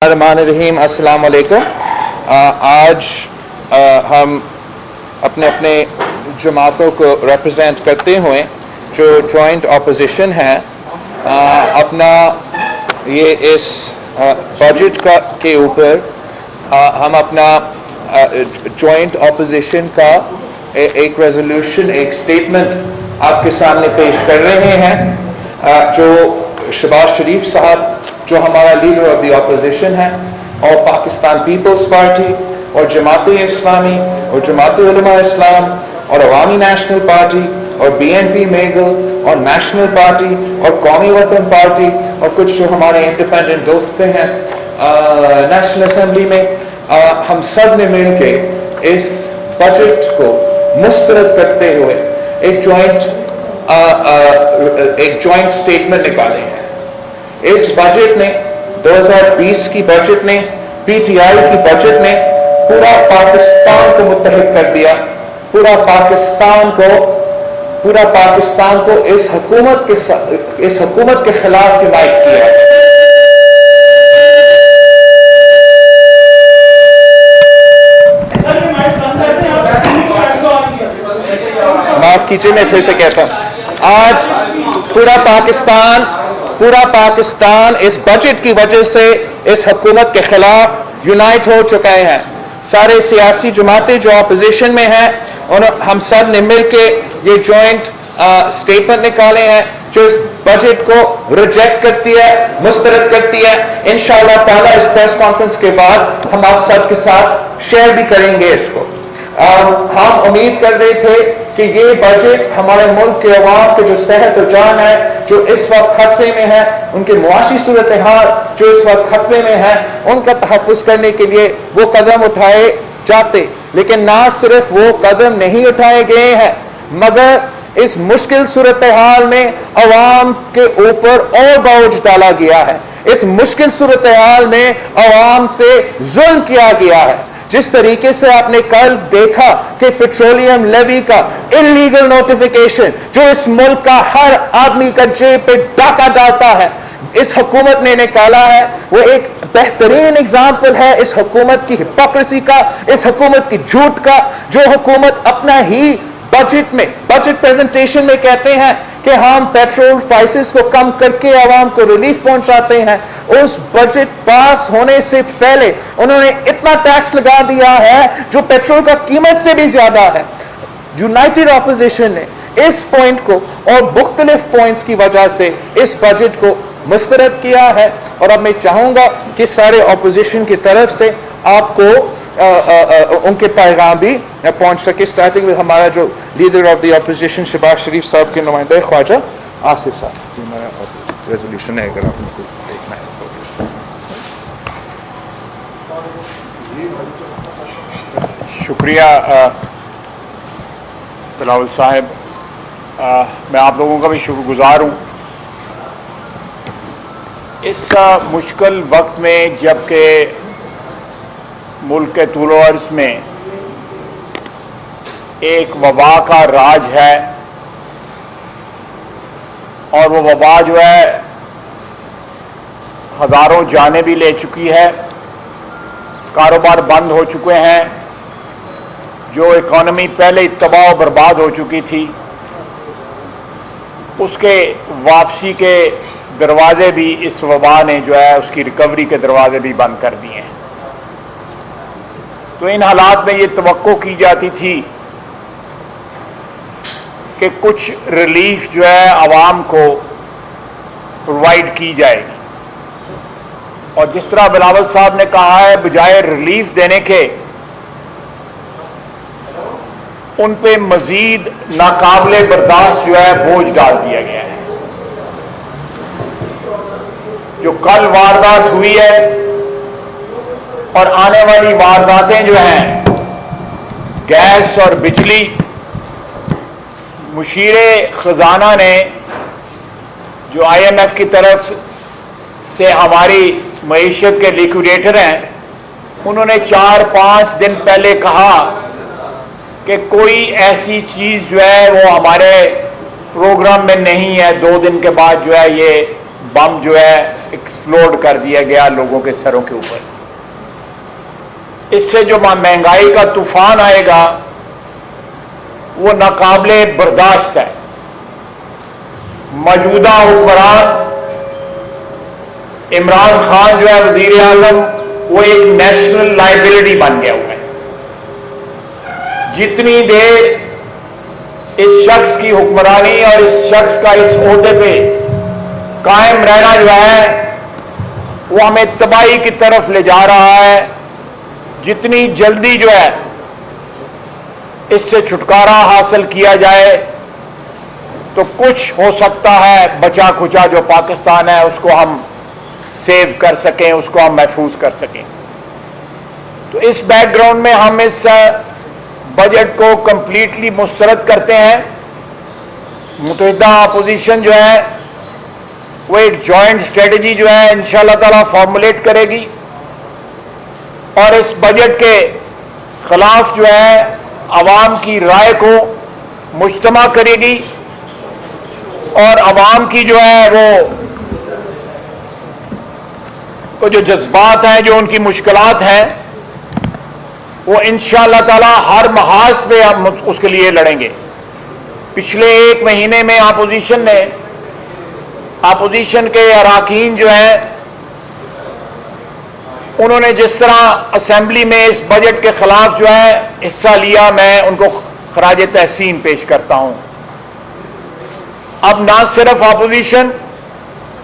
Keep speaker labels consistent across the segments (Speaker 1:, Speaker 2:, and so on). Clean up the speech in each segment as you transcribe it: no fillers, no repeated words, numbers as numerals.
Speaker 1: रहमान अस्सलाम वालेकुम। आज हम अपने अपने जमातों को रिप्रेजेंट करते हुए जो जॉइंट ऑपोजिशन है अपना ये इस बजट के ऊपर हम अपना जॉइंट ऑपोजिशन का एक रेजोल्यूशन, एक स्टेटमेंट आपके सामने पेश कर रहे हैं। जो शहबाज शरीफ साहब जो हमारा लीडर ऑफ द अपोजिशन है और पाकिस्तान पीपल्स पार्टी और जमात-ए-इस्लामी और जमात-ए-उलमा इस्लाम और अवामी नेशनल पार्टी और बीएनपी मेगल और नेशनल पार्टी और कौमी वतन पार्टी और कुछ जो हमारे इंडिपेंडेंट दोस्त हैं नेशनल असेंबली में, हम सब ने मिलकर इस बजट को मुस्तरद करते हुए एक जॉइंट स्टेटमेंट निकाले हैं। इस बजट ने 2020 की बजट ने, पीटीआई की बजट ने पूरा पाकिस्तान को मुत्तहिद कर दिया। पूरा पाकिस्तान को इस हुकूमत के खिलाफ यूनाइट किया। माफ कीजिए, मैं फिर से कहता हूं, आज पूरा पाकिस्तान इस बजट की वजह से इस हुकूमत के खिलाफ यूनाइट हो चुके हैं। सारे सियासी जमातें जो अपोजिशन में हैं और हम सब ने मिलकर ये जॉइंट स्टेटमेंट निकाले हैं जो इस बजट को रिजेक्ट करती है, मुस्तरद करती है। इंशाअल्लाह ताला इस प्रेस कॉन्फ्रेंस के बाद हम आप सब के साथ शेयर भी करेंगे इसको। हम उम्मीद कर रहे थे कि ये बजट हमारे मुल्क के अवाम के जो सेहत और जान है जो इस वक्त खतरे में है, उनके मुआशी सूरत हाल जो इस वक्त खतरे में है, उनका तहफ़्फ़ुज़ करने के लिए वो कदम उठाए जाते। लेकिन ना सिर्फ वो कदम नहीं उठाए गए हैं मगर इस मुश्किल सूरत हाल में अवाम के ऊपर और बोझ डाला गया है। इस मुश्किल सूरत हाल में अवाम से जुल्म किया गया है। जिस तरीके से आपने कल देखा कि पेट्रोलियम लेवी का इलीगल नोटिफिकेशन जो इस मुल्क का हर आदमी का जेब पे डाका डालता है, इस हुकूमत ने निकाला है, वो एक बेहतरीन एग्जाम्पल है इस हुकूमत की हिपोक्रेसी का, इस हुकूमत की झूठ का। जो हुकूमत अपना ही बजट प्रेजेंटेशन में कहते हैं कि हम पेट्रोल प्राइसेस को कम करके आवाम को रिलीफ पहुंचाते हैं, उस बजट पास होने से पहले उन्होंने इतना टैक्स लगा दिया है जो पेट्रोल का कीमत से भी ज्यादा है। यूनाइटेड ऑपोजिशन ने इस पॉइंट को और मुख्तलिफ पॉइंट्स की वजह से इस बजट को मुस्तरद किया है। और अब मैं चाहूंगा कि सारे ऑपोजिशन की तरफ से आपको उनके पैगाम भी पहुंच सके। स्टार्टिंग में हमारा जो leader of the opposition Shahbaz Sharif साहब के नुमाइंदे ख्वाजा आसिफ साहब। हमारा रेजोल्यूशन है, अगर आपने कुछ देखना है इसको।
Speaker 2: शुक्रिया बिलावल साहब, मैं आप लोगों का भी शुक्रगुजार हूं। इस मुश्किल वक्त में जबकि मुल्क के तूल अर्ज में एक वबा का राज है और वो वबा जो है हजारों जानें भी ले चुकी है, कारोबार बंद हो चुके हैं, जो इकॉनमी पहले ही तबाह और बर्बाद हो चुकी थी उसके वापसी के दरवाजे भी इस वबा ने जो है उसकी रिकवरी के दरवाजे भी बंद कर दिए हैं। तो इन हालात में ये तवक्को की जाती थी कि कुछ रिलीफ जो है आवाम को प्रोवाइड की जाएगी। और जिस तरह बिलावल साहब ने कहा है, बजाय रिलीफ देने के उन पे मजीद नाकाबिले बर्दाश्त जो है बोझ डाल दिया गया है। जो कल वारदात हुई है और आने वाली वारदातें जो हैं, गैस और बिजली, मुशीरे खजाना ने जो IMF की तरफ से हमारी मईशत के लिक्विडेटर हैं, उन्होंने 4-5 दिन पहले कहा कि कोई ऐसी चीज जो है वो हमारे प्रोग्राम में नहीं है। 2 दिन के बाद जो है ये बम जो है एक्सप्लोड कर दिया गया लोगों के सरों के ऊपर। इससे जो महंगाई का तूफान आएगा वो नाकाबिले बर्दाश्त है। मौजूदा हुक्मरान इमरान खान जो है वजीर आजम, वो एक नेशनल लाइबिलिटी बन गया हुआ है। जितनी देर इस शख्स की हुक्मरानी और इस शख्स का इस ओहदे पे कायम रहना जो है वो हमें तबाही की तरफ ले जा रहा है। जितनी जल्दी जो है इससे छुटकारा हासिल किया जाए तो कुछ हो सकता है बचा खुचा जो पाकिस्तान है उसको हम सेव कर सकें, उसको हम महफूज कर सकें। तो इस बैकग्राउंड में हम इस बजट को कंप्लीटली मुस्तरद करते हैं। मुतहिदा अपोजिशन जो है वो एक जॉइंट स्ट्रेटजी जो है इंशाअल्लाह ताला फॉर्मुलेट करेगी और इस बजट के खिलाफ जो है अवाम की राय को मुज्तमा करेगी और अवाम की जो है वो जो जज्बात हैं, जो उनकी मुश्किलात हैं, वो इंशाअल्लाह ताला हर महाज पे हम उसके लिए लड़ेंगे। पिछले एक महीने में अपोजिशन के अरकान जो हैं उन्होंने जिस तरह असेंबली में इस बजट के खिलाफ जो है हिस्सा लिया, मैं उनको खराज तहसीन पेश करता हूं। अब ना सिर्फ अपोजिशन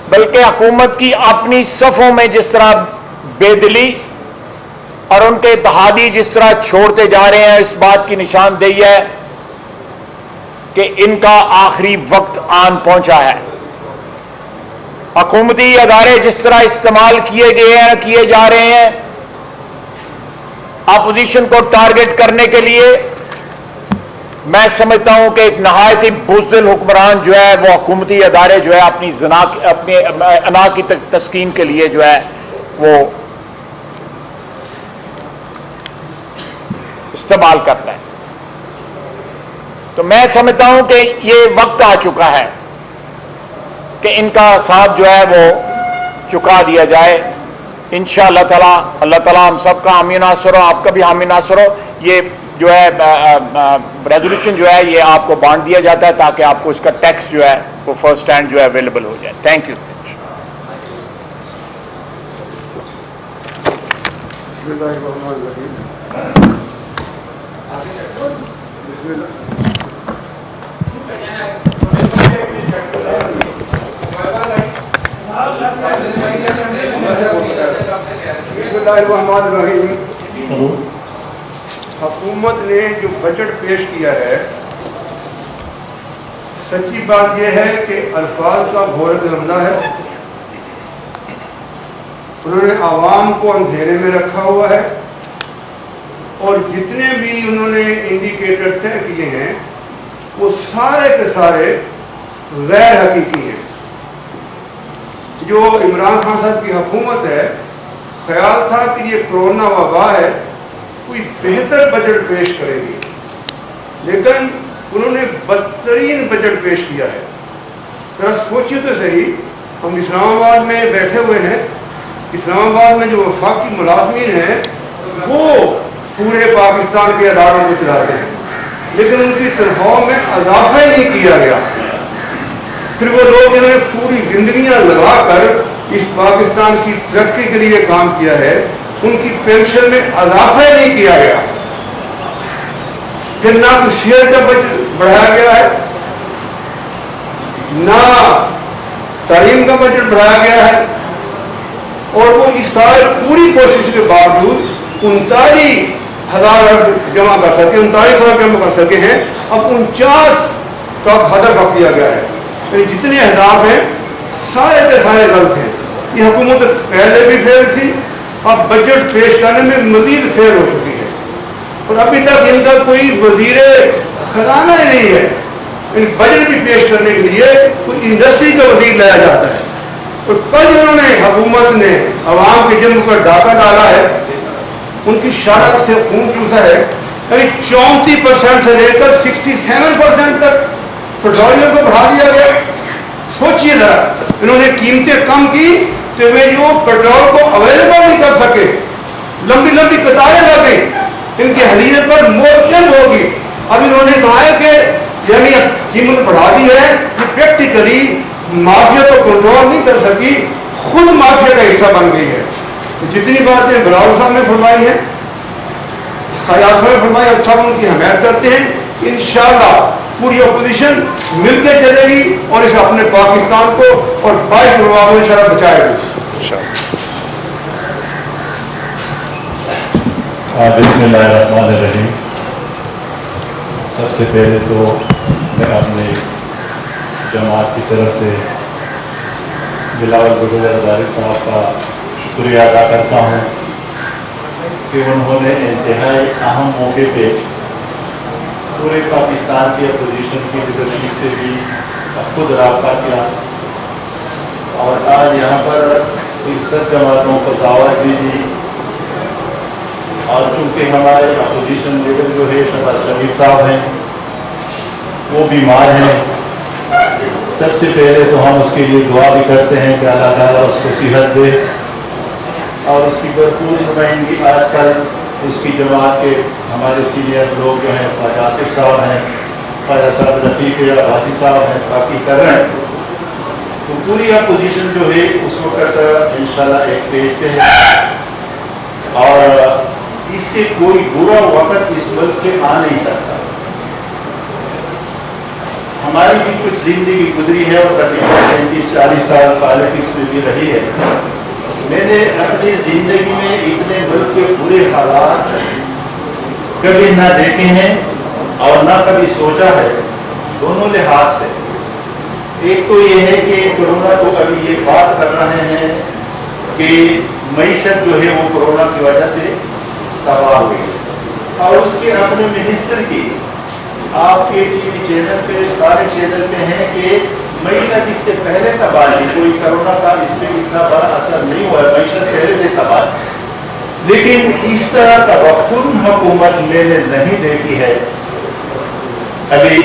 Speaker 2: बल्कि हुकूमत की अपनी सफों में जिस तरह बेदिली और उनके इत्तेहादी जिस तरह छोड़ते जा रहे हैं, इस बात की निशानदेही है कि इनका आखिरी वक्त आन पहुंचा है। हुकूमती अदारे जिस तरह इस्तेमाल किए जा रहे हैं अपोजिशन को टारगेट करने के लिए, मैं समझता हूं कि एक नहायत ही बुज़दिल हुक्मरान जो है वो हुकूमती अदारे जो है अपने अना की तस्कीन के लिए जो है वो इस्तेमाल करता है। तो मैं समझता हूं कि ये वक्त आ चुका है कि इनका साथ जो है वो चुका दिया जाए। इंशाअल्लाह ताला, अल्लाह ताला हम सबका हामी नासर हो, आपका भी हामी नासर हो। ये जो है रेजोल्यूशन जो है ये आपको बांट दिया जाता है ताकि आपको इसका टेक्स्ट जो है वो फर्स्ट हैंड जो है अवेलेबल हो जाए। Thank you.
Speaker 3: हुकूमत ने जो बजट पेश किया है, सच्ची बात यह है कि अल्फाज का घोर धंधा है। उन्होंने आवाम को अंधेरे में रखा हुआ है और जितने भी उन्होंने इंडिकेटर तय किए हैं वो सारे के सारे गैर हकीकी हैं। जो इमरान खान साहब की हुकूमत है, ख्याल था कि ये कोरोना वबा है, कोई बेहतर बजट पेश करेगी, लेकिन उन्होंने बदतरीन बजट पेश किया है। जरा सोचिए तो सही, हम इस्लामाबाद में बैठे हुए हैं, इस्लामाबाद में जो वफाकी मुलाजमीन हैं वो पूरे पाकिस्तान के अदारों को चलाते हैं, लेकिन उनकी तनख्वाहों में इजाफा ही नहीं किया गया। फिर वो लोग जिन्होंने पूरी जिंदगियां लगाकर इस पाकिस्तान की तरक्की के लिए काम किया है, उनकी पेंशन में इजाफा ही नहीं किया गया। फिर ना तो शेयर का बजट बढ़ाया गया है, ना तालीम का बजट बढ़ाया गया है, और वो इस साल पूरी कोशिश के बावजूद 39,000 जमा कर सके, 39,000 जमा कर सके हैं। अब 49 का हदफ रख दिया गया है। तो जितने अहदाफ हैं सारे के सारे गलत हैं। ये हुकूमत पहले भी फेल थी, अब बजट पेश करने में मजीद फेल हो चुकी है, और अभी तक इनका कोई वजीर खजाना ही नहीं है। इन बजट भी पेश करने के लिए कोई इंडस्ट्री का वजीर लाया जाता है। तो कल उन्होंने हुकूमत ने अवाम के जिम्मे पर डाका डाला है, उनकी शराब से खून चूसा है। यानी 34% से लेकर 67% तक पेट्रोलियम को बढ़ा दिया गया। सोचिए जरा, इन्होंने कीमतें कम की तो वे जो पेट्रोल को अवेलेबल नहीं कर सके, लंबी लंबी कतारें लगे, इनके हलीरे पर मोर्चन होगी। अब इन्होंने कहा है कि यानी कीमत बढ़ा दी है कि प्रैक्टिकली माफिया को कंट्रोल नहीं कर सकी, खुद माफिया का हिस्सा बन गई है। जितनी बातें बिलावल साहब ने फरमाई है, फयाज भाई फरमाई, अब सब उनकी हमायत करते हैं। इंशाअल्लाह पूरी अपोजिशन मिलकर चलेगी और इस अपने पाकिस्तान को और 22 प्रभाव में शराब बचाएगी।
Speaker 4: बिस्मिल्लाहिर्रहमानिर्रहीम। सबसे पहले तो मैं अपने जमात की तरफ से बिलावल भुट्टो जरदारी साहब का शुक्रिया अदा करता हूँ कि उन्होंने इंतहाई अहम मौके पे पूरे पाकिस्तान की अपोजिशन की लीडरशिप से भी खुद रब्ता किया और आज यहाँ पर इन सब जमातों को दावत भी दी। और चूंकि हमारे अपोजिशन लीडर जो है शहबाज शरीफ साहब हैं, वो बीमार हैं, सबसे पहले तो हम उसके लिए दुआ भी करते हैं कि अल्लाह ताला उसको सेहत दे और उसकी भरपूर नुमाइंदगी आजकल उसकी जमात के हमारे सीनियर लोग जो हैं, ख्वाजा आतिफ साहब हैं, ख्वाजा साहब रफीक आबादी साहब हैं, बाकी कर रहे हैं। तो पूरी अपोजिशन जो है उस वक्त इंशाल्लाह एक पेज पे है और इससे कोई बुरा वक्त इस मुल्क के आ नहीं सकता। हमारी भी कुछ जिंदगी गुजरी है और तकरीबन 35-40 साल पॉलिटिक्स में भी रही है। मैंने अपनी जिंदगी में इतने मुल्क के बुरे हालात कभी ना देखे हैं और ना कभी सोचा है, दोनों लिहाज से। एक तो ये है कि कोरोना को अभी ये बात कर रहे हैं कि मईशत जो है वो कोरोना की वजह से तबाह हुई और उसके अपने मिनिस्टर की आपके टीवी चैनल पे सारे चैनल पे हैं कि मईशत इससे पहले तबाह है, कोई कोरोना का इस पर इतना बड़ा असर नहीं हुआ, मईशत पहले से तबाह है। लेकिन इस तरह तवक्कुल हुकूमत मैंने नहीं देखी है। अभी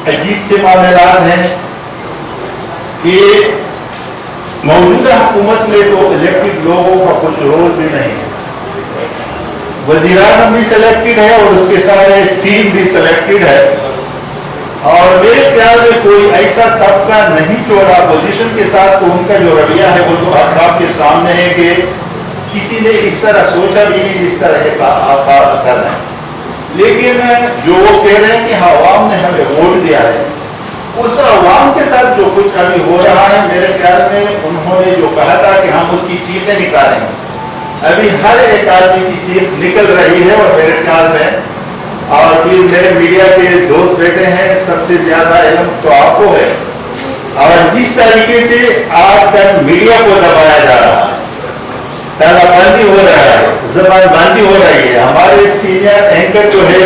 Speaker 4: अजीब से मामलात हैं कि मौजूदा हुकूमत में तो इलेक्टेड लोगों का कुछ रोल भी नहीं है। वज़ीरान भी सिलेक्टेड है और उसके सारे टीम भी सिलेक्टेड है और मेरे ख्याल में कोई ऐसा तबका नहीं छोड़ा अपोजिशन के साथ। तो उनका जो रवैया है वो तो आप साहब के सामने है कि किसी ने इस तरह सोचा भी नहीं जिस तरह का आकार कर रहे हैं। लेकिन जो वो कह रहे हैं कि अवाम ने हमें वोट दिया है, उस अवाम के साथ जो कुछ अभी हो रहा है, मेरे ख्याल में उन्होंने जो कहा था कि हम उसकी चीखें निकालेंगे, अभी हर एक आदमी की चीख निकल रही है और मेरे ख्याल में और फिर मेरे मीडिया के दोस्त बैठे हैं, सबसे ज्यादा इल्म तो आपको है। और जिस तरीके से आजकल मीडिया को दबाया जा रहा है, तालाबंदी हो रहा है, जबानबंदी हो रही है, हमारे सीनियर एंकर जो है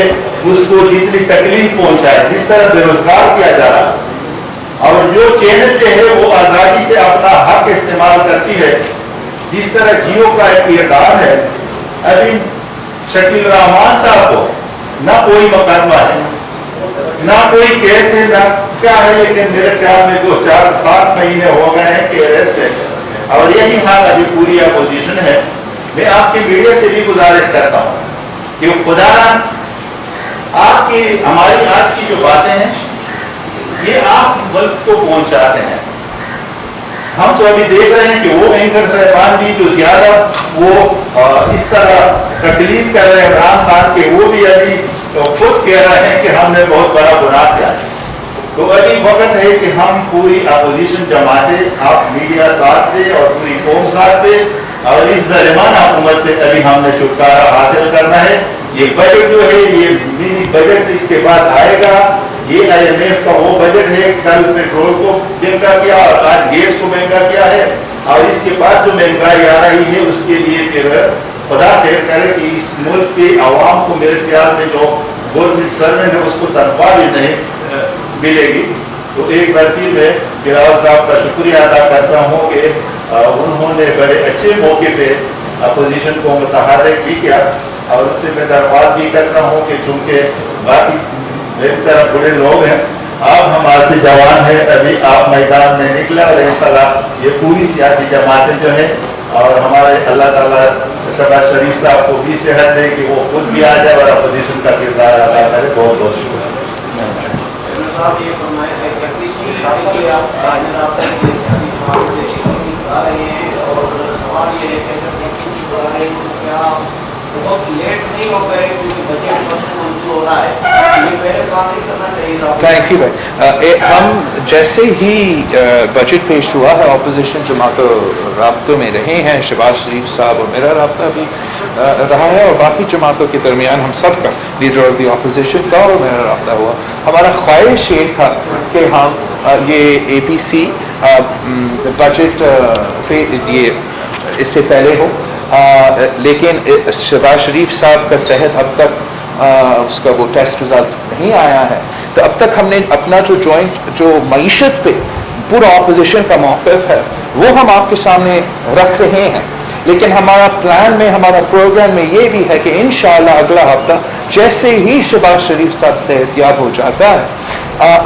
Speaker 4: उसको जितनी तकलीफ पहुंचा है, जिस तरह बेरोजगार किया जा रहा है और जो चैनल जो है वो आजादी से अपना हक इस्तेमाल करती है, जिस तरह जियो का एक किरदार है। अभी शकील रहमान साहब को ना कोई मुकदमा है, ना कोई केस है, ना क्या है, लेकिन मेरे ख्याल में 2-4-7 महीने हो गए हैं कि अरेस्ट है और यही हाल अभी पूरी अपोजिशन है। मैं आपकी मीडिया से भी गुजारिश करता हूं कि खुदा आपकी हमारी आज की जो बातें हैं ये आप मुल्क को पहुंचाते हैं। हम तो अभी देख रहे हैं कि वो एंकर साहबान भी जो ज्यादा वो इस तरह तकलीफ कर रहे हैं इमरान खान के, वो भी अभी तो खुद कह रहे हैं कि हमने बहुत बड़ा गुनाह किया है। तो अभी वक्त है कि हम पूरी अपोजिशन जमाते, आप मीडिया साथ दे और पूरी कौम साथ दे और इस ज़ालिमाना हुकूमत से अभी हमने छुटकारा हासिल करना है। ये बजट जो है ये मिनी बजट इसके बाद आएगा, ये IMF का वो बजट है, कल पेट्रोल को महंगा किया और आज गैस को महंगा किया है और इसके बाद जो महंगाई आ रही है उसके लिए फिर खुदा खैर करे कि इस मुल्क के आवाम को मेरे ख्याल में जो गवर्नमेंट सर्वेंट है उसको तनख्वाह भी नहीं मिलेगी। तो एक बार फिर मैं बिलावल साहब का शुक्रिया अदा करता हूँ कि उन्होंने बड़े अच्छे मौके पे अपोजिशन को मुतहर्रिक भी किया और उससे मैं दरख्वास्त भी करता हूँ कि चूंकि बाकी मेरी तरह बड़े लोग हैं آپ ہمارے سے جوان ہیں، ابھی آپ میدان میں نکلے اور انشاءاللہ یہ پوری سیاسی جماعتیں جو ہیں اور ہمارے اللہ تعالیٰ شہباز شریف صاحب کو بھی صحت دے کہ وہ خود بھی آ جائے اور اپوزیشن کا کردار ادا کرے. بہت بہت شکریہ.
Speaker 5: بہت لیٹ نہیں ہو گئے کیونکہ بجٹ منظور ہو رہا ہے، یہ پہلے کام نہیں کرنا چاہیے.
Speaker 1: تھینک یو بھائی. ہم جیسے ہی بجٹ پیش ہوا ہے اپوزیشن جماعتوں رابطوں میں رہے ہیں، شہباز شریف صاحب اور میرا رابطہ بھی رہا ہے اور باقی جماعتوں کے درمیان ہم سب کا، لیڈر آف دی اپوزیشن کا اور میرا رابطہ ہوا. ہمارا خواہش یہ تھا کہ ہم یہ اے پی سی بجٹ سے یہ اس سے پہلے ہو، لیکن شہباز شریف صاحب کا صحت اب تک اس کا وہ ٹیسٹ رزلٹ نہیں آیا ہے، تو اب تک ہم نے اپنا جو معیشت پہ پورا اپوزیشن کا موقف ہے وہ ہم آپ کے سامنے رکھ رہے ہیں. لیکن ہمارا پلان میں، ہمارا پروگرام میں یہ بھی ہے کہ انشاءاللہ اگلا ہفتہ جیسے ہی شہباز شریف صاحب صحت یاب ہو جاتا ہے،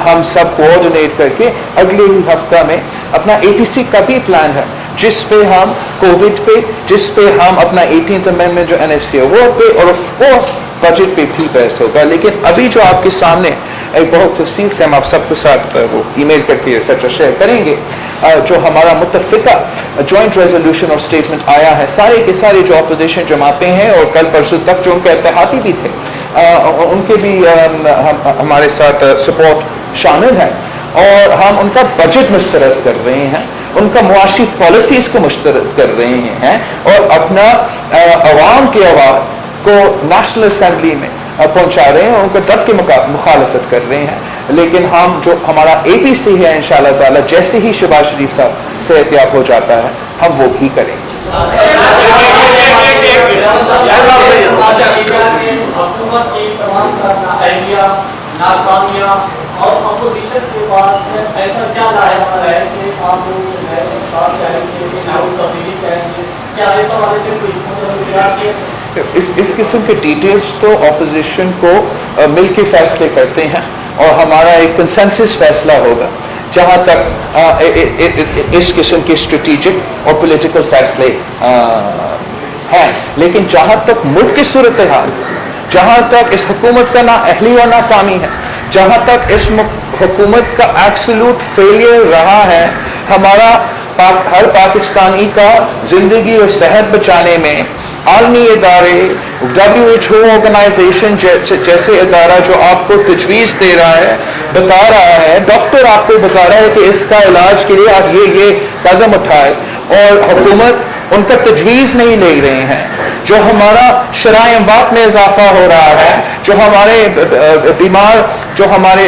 Speaker 1: ہم سب کوآرڈینیٹ کر کے اگلے ہی ہفتہ میں اپنا اے ٹی سی کا بھی پلان ہے، جس پہ ہم کووڈ پہ، جس پہ ہم اپنا 18th امینڈمنٹ جو NFC ہے وہ پہ، اور آف کورس بجٹ پہ بھی بحث ہوگا. لیکن ابھی جو آپ کے سامنے ایک بہت تفصیل سے ہم آپ سب کے ساتھ وہ ای میل کر کے ایٹسٹرا شیئر کریں گے، جو ہمارا متفقہ جوائنٹ ریزولوشن اور اسٹیٹمنٹ آیا ہے، سارے کے سارے جو اپوزیشن جماعتیں ہیں اور کل پرسوں تک جو ان کے اتحادی بھی تھے ان کے بھی ہمارے ساتھ سپورٹ شامل ہے، اور ہم ان کا بجٹ مسترد کر رہے ہیں، ان کا معاشی پالیسیز کو مسترد کر رہے ہیں، اور اپنا عوام کی آواز کو نیشنل اسمبلی میں پہنچا رہے ہیں، ان کو دب کے مخالفت کر رہے ہیں. لیکن ہم جو ہمارا اے پی سی ہے انشاءاللہ تعالی جیسے ہی شہباز شریف صاحب صحت یاب ہو جاتا ہے ہم وہ بھی کریں گے.
Speaker 5: حکومت کی تمام اہلیہ ناکامیاں اور اپوزیشن کے بعد ایسا کیا لایا ہے کہ آپ لوگ جو ہے ساتھ چاہیں گے کہ ناول تبدیلی چاہیں گے، کیا اس حوالے سے کوئی
Speaker 1: اس قسم کے ڈیٹیلز تو اپوزیشن کو مل کے فیصلے کرتے ہیں، اور ہمارا ایک کنسنسس فیصلہ ہوگا جہاں تک اس قسم کے اسٹریٹجک اور پولیٹیکل فیصلے ہیں. لیکن جہاں تک ملک کی صورتحال، جہاں تک اس حکومت کا نااہلی اور ناکامی ہے، جہاں تک اس حکومت کا ایبسولوٹ فیلئر رہا ہے، ہمارا ہر پاکستانی کا زندگی اور صحت بچانے میں عالمی ادارے، WHO آرگنائزیشن جیسے ادارہ جو آپ کو تجویز دے رہا ہے، بتا رہا ہے، ڈاکٹر آپ کو بتا رہا ہے کہ اس کا علاج کے لیے آپ یہ قدم اٹھائے، اور حکومت ان کا تجویز نہیں لے رہے ہیں. جو ہمارا شرائع اموات میں اضافہ ہو رہا ہے، جو ہمارے بیمار، جو ہمارے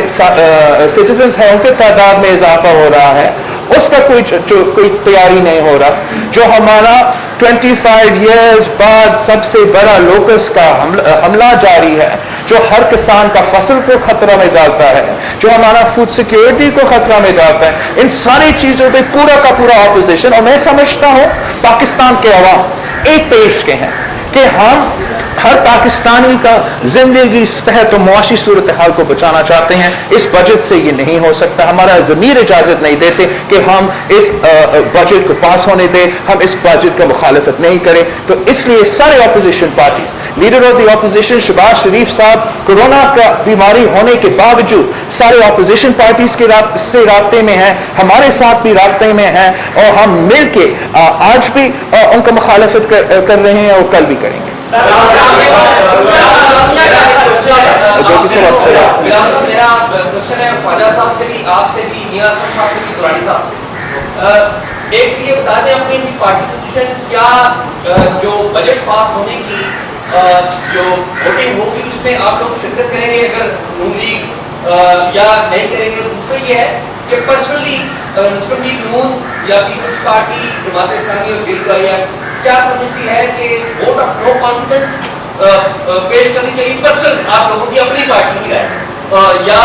Speaker 1: سٹیزنز ہیں ان کے تعداد میں اضافہ ہو رہا ہے، اس کا کوئی تیاری نہیں ہو رہا. جو ہمارا 25 ایئرز بعد سب سے بڑا لوکس کا حملہ جاری ہے، جو ہر کسان کا فصل کو خطرہ میں ڈالتا ہے، جو ہمارا فوڈ سیکیورٹی کو خطرہ میں ڈالتا ہے، ان ساری چیزوں پہ پورا کا پورا اپوزیشن، اور میں سمجھتا ہوں پاکستان کے عوام ایک پیش کے ہیں کہ ہم ہر پاکستانی کا زندگی، صحت و معاشی صورتحال کو بچانا چاہتے ہیں. اس بجٹ سے یہ نہیں ہو سکتا، ہمارا ضمیر اجازت نہیں دیتے کہ ہم اس بجٹ کو پاس ہونے دیں، ہم اس بجٹ کا مخالفت نہیں کریں. تو اس لیے سارے opposition parties, leader of the opposition Shahbaz Sharif صاحب کورونا کا بیماری ہونے کے باوجود سارے اپوزیشن پارٹیز کے سے رابطے میں ہیں، ہمارے ساتھ بھی رابطے میں ہیں، اور ہم مل کے آج بھی ان کا مخالفت کر رہے ہیں اور کل بھی کریں گے.
Speaker 5: میرا کوشچن ہے خواجہ صاحب سے بھی، آپ سے بھی، نیاز صاحب سے بھی، دورانی صاحب سے. ایک یہ بتا دیں اپنی پارٹی پوزیشن، کیا جو بجٹ پاس ہونے کی جو ووٹنگ ہوگی اس میں آپ لوگ شرکت کریں گے اگر نون لیگ یا نہیں کریں گے؟ دوسرا یہ ہے کہ پرسنلی مسلم لیگ نون یا پیپلز پارٹی، جماعت اسلامی اور دل کا یا کیا سمجھتی ہے کہ ووٹ آف نو کانفیڈنس پیش کرنی چاہیے پرسنل آپ لوگوں کی اپنی پارٹی کی رائے یا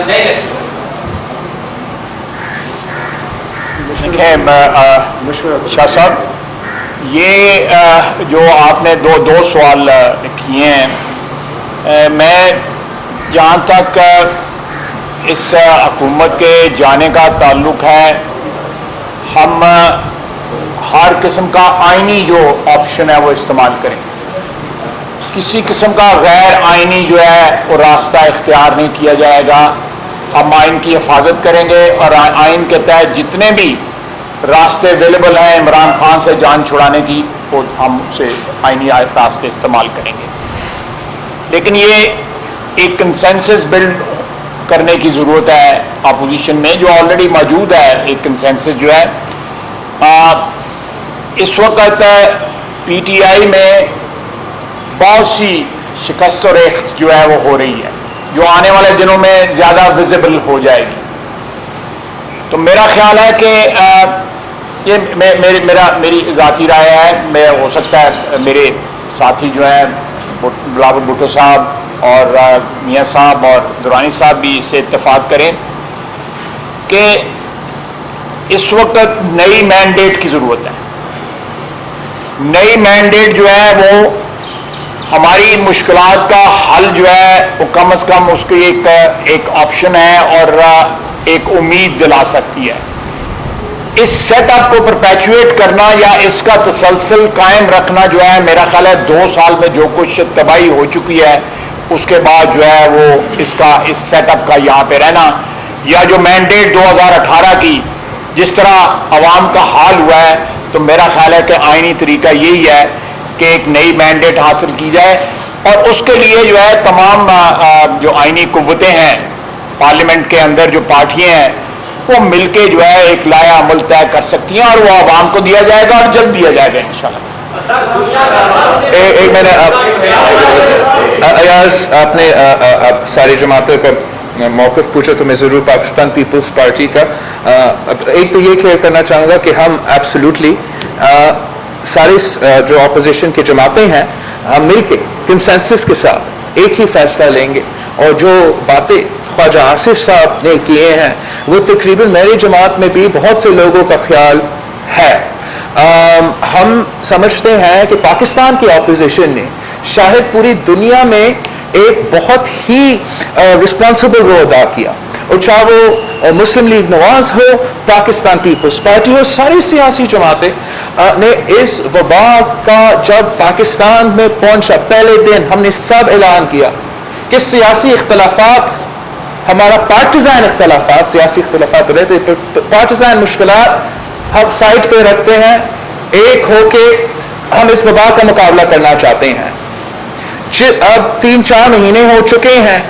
Speaker 5: نئے الیکشن؟
Speaker 2: شاہ صاحب، یہ جو آپ نے دو سوال کیے ہیں، میں جہاں تک इस हुकूमत के जाने का ताल्लुक है, हम हर किस्म का आईनी जो ऑप्शन है वो इस्तेमाल करें। किसी किस्म का गैर आईनी जो है वो रास्ता इख्तियार नहीं किया जाएगा। हम आइन की हिफाजत करेंगे और आइन के तहत जितने भी रास्ते अवेलेबल हैं इमरान खान से जान छुड़ाने की, वो हम उसे आइनी रास्ते इस्तेमाल करेंगे। लेकिन ये एक कंसेंसस बिल्ड करने की जरूरत है अपोजिशन में, जो ऑलरेडी मौजूद है। एक कंसेंसस जो है इस वक्त पीटीआई में बहुत सी शिकस्त और रेख्त जो है वो हो रही है, जो आने वाले दिनों में ज्यादा विजिबल हो जाएगी। तो मेरा ख्याल है कि ये मेरी ज़ाती राय है। मैं हो सकता है मेरे साथी जो हैं बिलावल भुट्टो साहब और मियां साहब और दुरानी साहब भी इससे इत्तेफाक करें कि इस वक्त नई मैंडेट की जरूरत है। नई मैंडेट जो है वो हमारी मुश्किलात का हल जो है वो कम से कम उसकी एक ऑप्शन है और एक उम्मीद दिला सकती है। इस सेटअप को परपेचुएट करना या इसका तसलसल कायम रखना जो है, मेरा ख्याल है 2 साल में जो कुछ तबाही हो चुकी है उसके बाद जो है वो इसका इस सेटअप का यहां पे रहना, या जो मैंडेट 2018 की जिस तरह अवाम का हाल हुआ है, तो मेरा ख्याल है कि आईनी तरीका यही है कि एक नई मैंडेट हासिल की जाए और उसके लिए जो है तमाम जो आईनी कुव्वतें हैं पार्लियामेंट के अंदर, जो पार्टियां हैं, वो मिलके जो है एक लाया अमल तय कर सकती हैं और वो आवाम को दिया जाएगा और जल्द दिया जाएगा इंशाल्लाह। एक मैंने अयाज आपने सारी जमातों का मौक़िफ़ पूछा, तो मैं जरूर पाकिस्तान पीपल्स पार्टी का एक तो ये क्लियर करना चाहूंगा कि हम एब्सोल्युटली सारी जो अपोजिशन की जमातें हैं, हम मिलके कंसेंसस के साथ एक ही फैसला लेंगे और जो बातें ख्वाजा आसिफ साहब ने किए हैं वो तकरीबन मेरी जमात में भी बहुत से लोगों का ख्याल है। हम समझते हैं कि पाकिस्तान की अपोजिशन ने शायद पूरी दुनिया में एक बहुत ही रिस्पॉन्सिबल रोल अदा किया, और चाहे वो मुस्लिम लीग नवाज हो, पाकिस्तान पीपल्स पार्टी हो, सारी सियासी जमातें ने इस वबा का जब पाकिस्तान में पहुंचा पहले दिन हमने सब ऐलान किया कि सियासी इख्तलाफात, हमारा पार्टिजान इख्तलाफात, सियासी इख्तलाफात रहते, पार्टिजान मुश्किलात हम साइड पे रखते हैं, एक होके हम इस वबा का मुकाबला करना चाहते हैं। अब 3-4 महीने हो चुके हैं,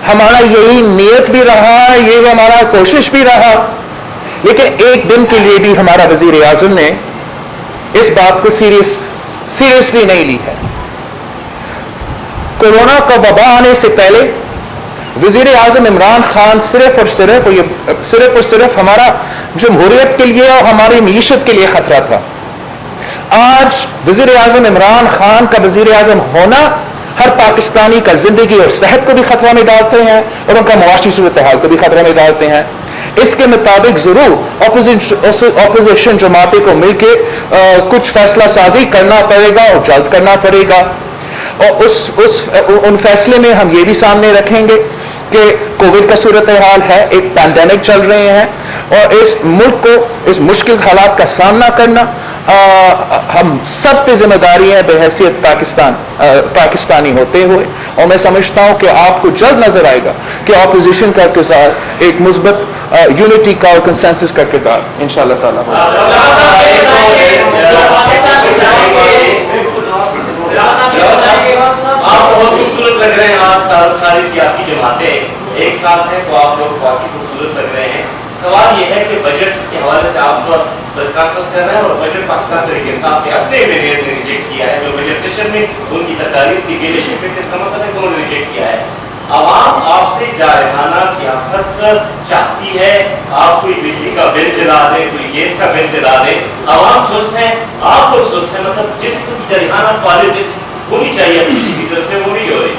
Speaker 2: हमारा यही नियत भी रहा, ये हमारा कोशिश भी रहा, लेकिन एक दिन के लिए भी हमारा वजीर आजम ने इस बात को सीरियसली नहीं ली है। कोरोना का वबा आने से पहले वजीर आजम इमरान खान सिर्फ और सिर्फ हमारा जमहूरियत के लिए और हमारी मीशत के लिए खतरा था। आज वजीर आजम इमरान खान का वजीर आजम होना हर पाकिस्तानी का जिंदगी और सेहत को भी खतरा में डालते हैं और उनका मुआशी सूरत हाल को भी खतरा में डालते हैं। इसके मुताबिक जरूर अपोजिशन जमाते को मिलकर कुछ फैसला साजी करना पड़ेगा और जल्द करना पड़ेगा, और उन फैसले में हम ये भी सामने रखेंगे कि कोविड का सूरत हाल है, एक पैंडेमिक चल रहे हैं, और इस मुल्क को इस मुश्किल हालात का सामना करना हम सब पे जिम्मेदारी है बहैसियत पाकिस्तानी होते हुए। और मैं समझता हूं कि आपको जल्द नजर आएगा कि अपोजिशन का किरदार एक मुस्बत यूनिटी का और कंसेंसस का किरदार इंशाअल्लाह ताला
Speaker 6: आप बहुत खूबसूरत लग रहे हैं। आप सारी सियासी जमातें एक साथ हैं तो आप लोग काफी खूबसूरत लग रहे हैं। सवाल यह है कि बजट के हवाले से आप प्रेस कॉन्फ्रेंस कर रहे हैं और बजट पाकिस्तान तरीके साहब ने अपने वेरियस ने रिजेक्ट किया है। जो बजट सेशन में उनकी तकारीफ की गई है, इसका मतलब है कि उन्होंने रिजेक्ट किया है। आवाम आपसे जारहाना सियासत चाहती है, आप कोई बिजली का बिल जला दें, कोई गैस का बिल जला दें, आवाम सुस्त है, आप लोग सुस्त हैं। मतलब जिस जारहाना पॉलिटिक्स होनी चाहिए किसी की तरफ से वो नहीं हो रही।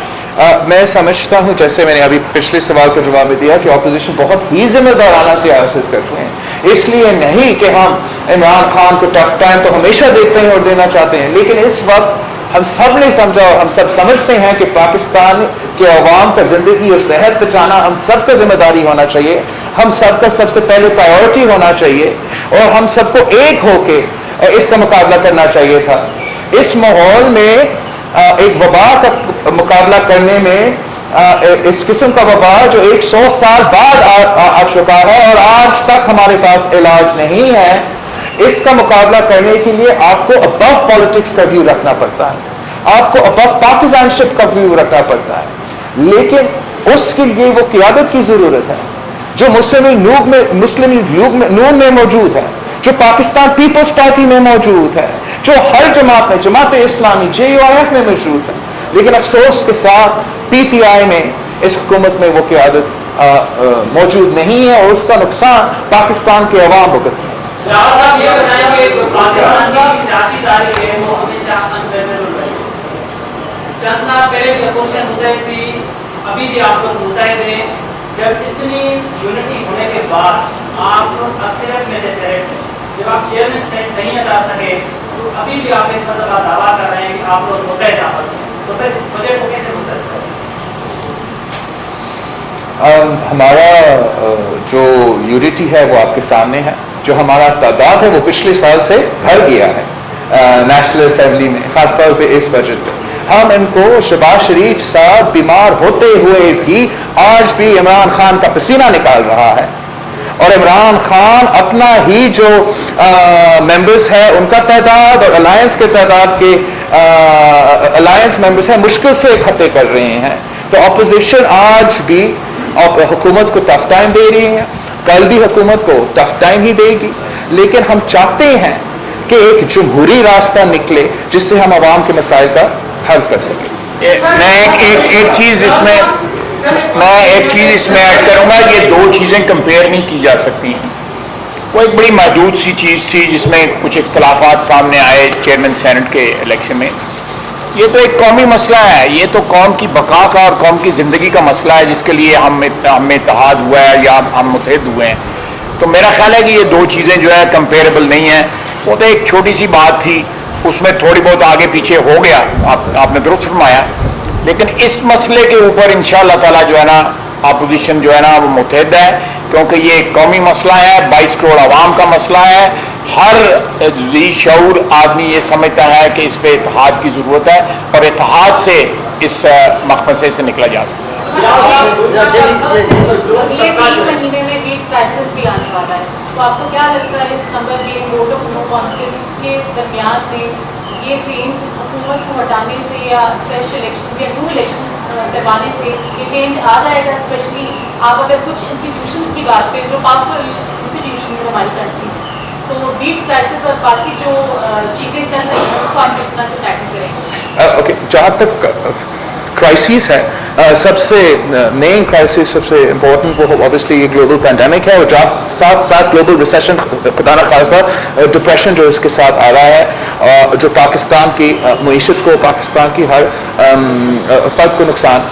Speaker 1: मैं समझता हूं, जैसे मैंने अभी पिछले सवाल का जवाब में दिया, कि अपोजिशन बहुत ही जिम्मेदाराना सियासत करते हैं। इसलिए नहीं कि हम इमरान खान को टफ टाइम तो हमेशा देते हैं और देना चाहते हैं, लेकिन इस वक्त ہم سب نے سمجھا اور ہم سب سمجھتے ہیں کہ پاکستان کے عوام کا زندگی اور صحت بچانا ہم سب کا ذمہ داری ہونا چاہیے، ہم سب کا سب سے پہلے پرائیورٹی ہونا چاہیے، اور ہم سب کو ایک ہو کے اس کا مقابلہ کرنا چاہیے تھا۔ اس ماحول میں ایک وبا کا مقابلہ کرنے میں اس قسم کا وبا جو 100 سال بعد آ چکا ہے اور آج تک ہمارے پاس علاج نہیں ہے، اس کا مقابلہ کرنے کے لیے آپ کو ابو پالیٹکس کا ویو رکھنا پڑتا ہے، آپ کو ابو پارٹیزن شپ کا ویو رکھنا پڑتا ہے، لیکن اس کے لیے وہ قیادت کی ضرورت ہے جو مسلم لیگ نون میں موجود ہے، جو پاکستان پیپلز پارٹی میں موجود ہے، جو ہر جماعت میں، جماعت اسلامی JUIF میں موجود ہے، لیکن افسوس کے ساتھ PTI میں اس حکومت میں وہ قیادت موجود نہیں ہے، اور اس کا نقصان پاکستان کے عوام بھگت ہے۔
Speaker 6: صاحب یہ بتائیں کہ پاکستان کی سیاسی تاریخ ہے وہ ہمیشہ انفیوریبل رہی ہے۔ چند سال پہلے بھی اپوزیشن متحد تھی، ابھی بھی آپ لوگ متحد ہیں، جب اتنی یونٹی ہونے کے بعد آپ لوگ اکثریت میں جیسے رہتے، جب آپ چیئرمین سیٹ نہیں ہٹا سکے تو ابھی بھی آپ اس مطلب دعویٰ کر رہے ہیں کہ آپ لوگ متحد آپس میں، تو پھر اس بجٹ کو کیسے مسترد کریں؟
Speaker 1: ہمارا جو یونٹی ہے وہ آپ کے سامنے ہے، جو ہمارا تعداد ہے وہ پچھلے سال سے بڑھ گیا ہے نیشنل اسمبلی میں، خاص طور پہ اس بجٹ میں۔ ہم ان کو شہباز شریف صاحب بیمار ہوتے ہوئے بھی آج بھی عمران خان کا پسینہ نکال رہا ہے، اور عمران خان اپنا ہی جو ممبرز ہے ان کا تعداد اور الائنس کے تعداد کے الائنس ممبرز ہیں مشکل سے اکٹھے کر رہے ہیں۔ تو اپوزیشن آج بھی حکومت کو ٹف ٹائم دے رہی ہے، کل بھی حکومت کو ٹف ٹائم ہی دے گی، لیکن ہم چاہتے ہیں کہ ایک جمہوری راستہ نکلے جس سے ہم عوام کے مسائل کا حل کر سکیں۔
Speaker 2: میں ایک چیز اس میں ایڈ کروں گا، یہ دو چیزیں کمپیئر نہیں کی جا سکتی۔ وہ ایک بڑی محدود سی چیز تھی جس میں کچھ اختلافات سامنے آئے چیئرمین سینٹ کے الیکشن میں۔ یہ تو ایک قومی مسئلہ ہے، یہ تو قوم کی بقا کا اور قوم کی زندگی کا مسئلہ ہے جس کے لیے ہم میں اتحاد ہوا ہے یا ہم متحد ہوئے ہیں۔ تو میرا خیال ہے کہ یہ دو چیزیں جو ہے کمپیریبل نہیں ہیں۔ وہ تو ایک چھوٹی سی بات تھی، اس میں تھوڑی بہت آگے پیچھے ہو گیا، آپ نے درست فرمایا، لیکن اس مسئلے کے اوپر انشاءاللہ تعالی جو ہے نا اپوزیشن جو ہے نا وہ متحد ہے، کیونکہ یہ ایک قومی مسئلہ ہے، 22 کروڑ عوام کا مسئلہ ہے۔ ہر ذی شعور آدمی یہ سمجھتا ہے کہ اس پہ اتحاد کی ضرورت ہے اور اتحاد سے اس مخمصے سے نکلا جا سکتا ہے۔
Speaker 7: اگلے 3 مہینے میں ویٹ کرائسس بھی آنے والا ہے، تو آپ کو کیا لگتا ہے اس نمبر کے ووٹ آف نو کانفیڈنس کے درمیان میں یہ چینج حکومت کو ہٹانے سے یا فریش الیکشن یا نیو الیکشن کروانے سے یہ چینج آ جائے گا؟ اسپیشلی آپ اگر کچھ انسٹیٹیوشنس کی بات کریں جو پاورفل انسٹیٹیوشن ہے ہماری کنٹری، تو ویٹ کرائسس اور باقی جو چیزیں چل رہی ہیں اس کو آپ کس طرح سے ٹیکل کریں گے؟
Speaker 1: اوکے، جہاں تک کرائسس ہے، سب سے مین کرائسس سب سے امپورٹنٹ وہ اوبیسلی یہ گلوبل پینڈیمک ہے، اور ساتھ ساتھ گلوبل ریسیشن، خدا نہ خاصہ ڈپریشن جو اس کے ساتھ آ رہا ہے، جو پاکستان کی معیشت کو، پاکستان کی ہر فرد کو نقصان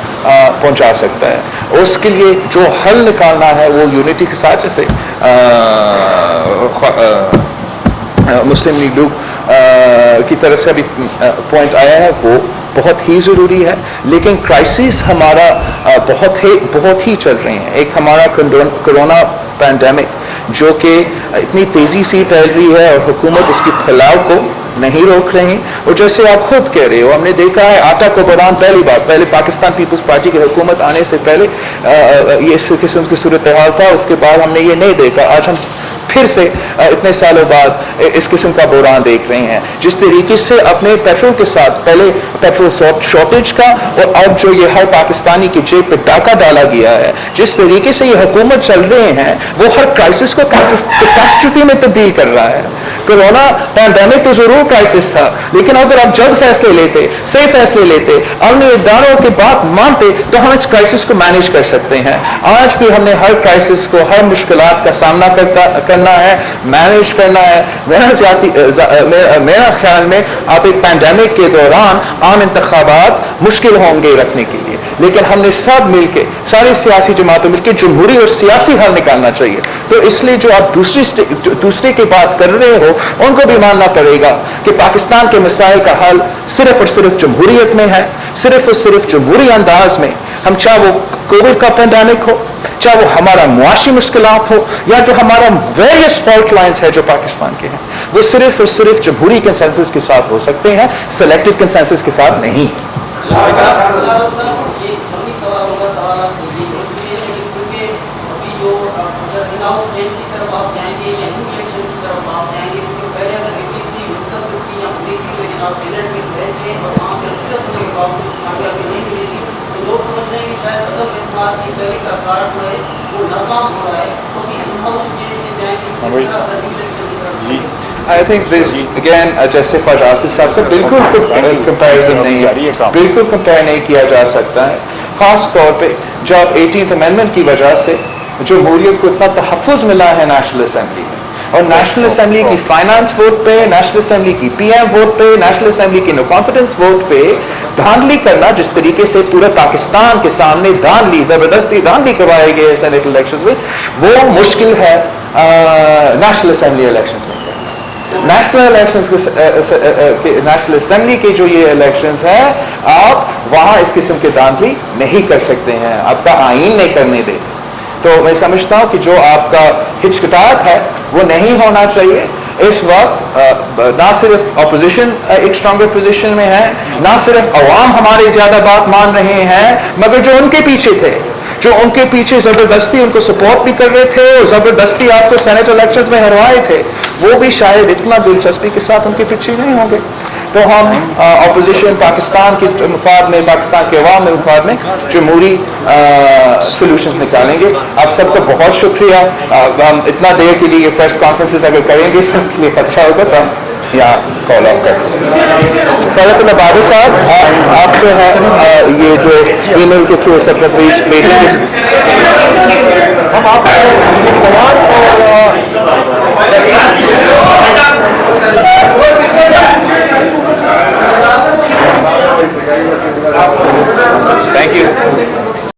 Speaker 1: پہنچا سکتا ہے۔ اس کے لیے جو حل نکالنا ہے وہ یونٹی کے ساتھ، جیسے مسلم لیگ کی طرف سے ابھی پوائنٹ آیا ہے، وہ بہت ہی ضروری ہے، لیکن کرائسس ہمارا بہت ہی چل رہے ہیں۔ ایک ہمارا کورونا پینڈیمک جو کہ اتنی تیزی سے پھیل رہی ہے اور حکومت اس کی پھیلاؤ کو نہیں روک رہی، اور جیسے آپ خود کہہ رہے ہو، ہم نے دیکھا ہے آٹا کو بحران پہلے پاکستان پیپلز پارٹی کی حکومت آنے سے پہلے یہ اس قسم کی صورتحال تھا، اس کے بعد ہم نے یہ نہیں دیکھا۔ آج ہم پھر سے اتنے سالوں بعد اس قسم کا بحران دیکھ رہے ہیں، جس طریقے سے اپنے پیٹرول کے ساتھ پہلے پیٹرول شارٹیج کا اور اب جو یہ ہر پاکستانی کی جیب پہ ڈاکہ ڈالا گیا ہے، جس طریقے سے یہ حکومت چل رہے ہیں وہ ہر کرائسس کو کیٹاسٹروفی میں تبدیل کر رہا ہے۔ کورونا پینڈیمک تو ضرور کرائسس تھا، لیکن اگر آپ جلد فیصلے لیتے، صحیح فیصلے لیتے، اپنے اداروں کی بات مانتے تو ہم اس کرائسس کو مینیج کر سکتے ہیں۔ آج بھی ہم نے ہر کرائسس کو، ہر مشکلات کا سامنا کرنا ہے، مینیج کرنا ہے۔ میرا خیال میں آپ ایک پینڈیمک کے دوران عام انتخابات مشکل ہوں گے رکھنے کے لیے، लेकिन हमने सब मिलकर, सारी सियासी जमातों मिलकर जमहूरी और सियासी हल निकालना चाहिए। तो इसलिए जो आप दूसरे की बात कर रहे हो, उनको भी मानना पड़ेगा कि पाकिस्तान के मसाइल का हल सिर्फ और सिर्फ जमहूरियत में है, सिर्फ और सिर्फ जमहूरी अंदाज में। हम चाहे वो कोविड का पेंडेमिक हो, चाहे वो हमारा मुआशी मुश्किलात हो, या जो हमारा वेरियस फॉल्ट लाइन्स है जो पाकिस्तान के हैं, वो सिर्फ और सिर्फ जमहूरी कंसेंसस के साथ हो सकते हैं, सिलेक्टिव कंसेंसस के साथ नहीं।
Speaker 5: लोग समझ रहे हैं कि शायद अदम इस्तेमाल की पहले का कारण जो है वो नाकाम हो रहा है, क्योंकि इन हाउस
Speaker 1: जी, I think this again justified Asif साहब से बिल्कुल कंपैरिजन नहीं है, बिल्कुल कंपेयर नहीं किया जा सकता है। खास तौर पे जब 18th अमेंडमेंट की वजह से जमहूरियत को इतना तहफ़्फ़ुज़ मिला है नेशनल असेंबली में, और नेशनल असेंबली की फाइनेंस वोट पे, नेशनल असेंबली की पीएम वोट पे, नेशनल असेंबली की नो कॉन्फिडेंस वोट पे धांधली करना, जिस तरीके से पूरे पाकिस्तान के सामने धांधली, जबरदस्ती धांधली करवाए गए सेनेट इलेक्शंस में, वो मुश्किल है नेशनल असेंबली इलेक्शंस में। नेशनल इलेक्शंस नेशनल असेंबली के जो ये इलेक्शंस हैं, आप वहां इस किस्म के धांधली नहीं कर सकते हैं, आपका आईन नहीं करने देते। तो मैं समझता हूं कि जो आपका हिचकिचाहट है वो नहीं होना चाहिए। इस वक्त ना सिर्फ अपोजिशन एक स्ट्रॉन्गर पोजीशन में है, ना सिर्फ अवाम हमारी ज्यादा बात मान रहे हैं, मगर जो उनके पीछे थे, जो उनके पीछे जबरदस्ती उनको सपोर्ट भी कर रहे थे और जबरदस्ती आपको सेनेट इलेक्शंस में हरवाए थे, वो भी शायद इतना दिलचस्पी के साथ उनके पीछे नहीं होंगे। तो हम अपोजिशन पाकिस्तान के मफाद में, पाकिस्तान के अवाम में मफाद में जमहूरी सोल्यूशंस निकालेंगे। आप सबका बहुत शुक्रिया। हम इतना देर के लिए प्रेस कॉन्फ्रेंसेस अगर करेंगे सबके लिए अच्छा होगा, तो हम यहाँ कॉल ऑफ करें। पहले तो नबावी साहब, आप जो है ये जो ईमेल के थ्रू सेक्रेटरी हम आपको Thank you.